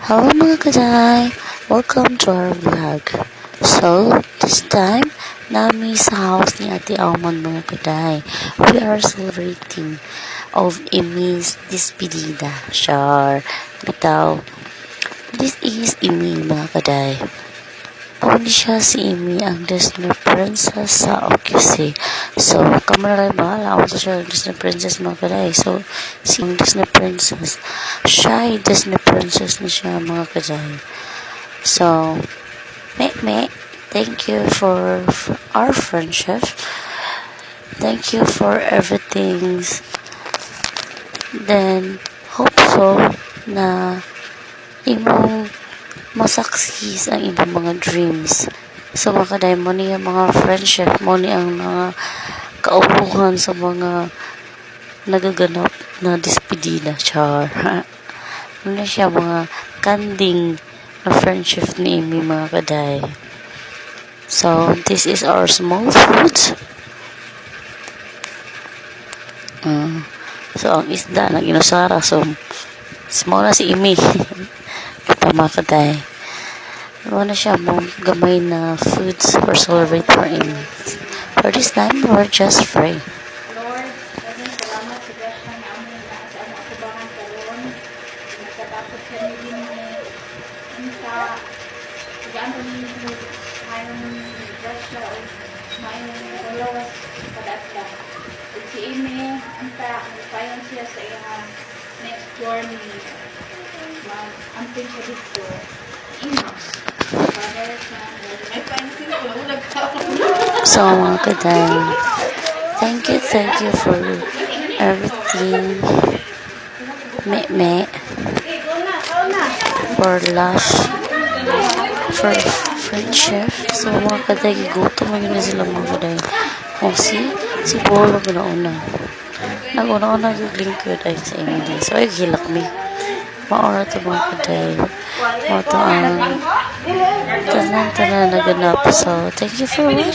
Hello mga kaday! Welcome to our vlog. So, this time, nami sa house ni Ate Almond mga kaday. We are celebrating of Imi's despedida. Sure. Bitaw. This is Imi mga kaday. Pauni siya si Imi ang Disney princess sa OQC. So, kamara rin bahala ako siya Disney princess mga kaday. So, si Disney princess, siya ay Disney princess na siya mga kaday. So, thank you for our friendship. Thank you for everything. Then, hope so na imong masaksis ang ibang mga dreams. So mga kaday, mo niya mga friendship, mo niya ang mga kaubuhan sa mga nagaganap na despedida. Char. Ano siya mga kanding na friendship ni Amy mga kaday. So this is our small food. So ang isda na ginusara. So small na si Amy. Ito mga kaday. Ano siya mong gamay na foods for celebrate for him. For this time, we're just free. Lord, maraming salamat sa grasya na amin na sa among atubangan karon. Nagkatapos kami din unta gaan kami mayong grasya o mayong followers padagda. Ug si Amy unta payon siya sa iyang next journey. Mag-amping siya dito. Imas. So mga kaday, thank you for everything. For love, for friendship. So mga kaday, gigutom na sila mga kaday. O si Bolo guna-una. Nag-una-una yung lingkod ay sa inyo. So ay hilak mi. Maura ito mga kaday. Ito ang tanan-tanan na ganap. So thank you for watching.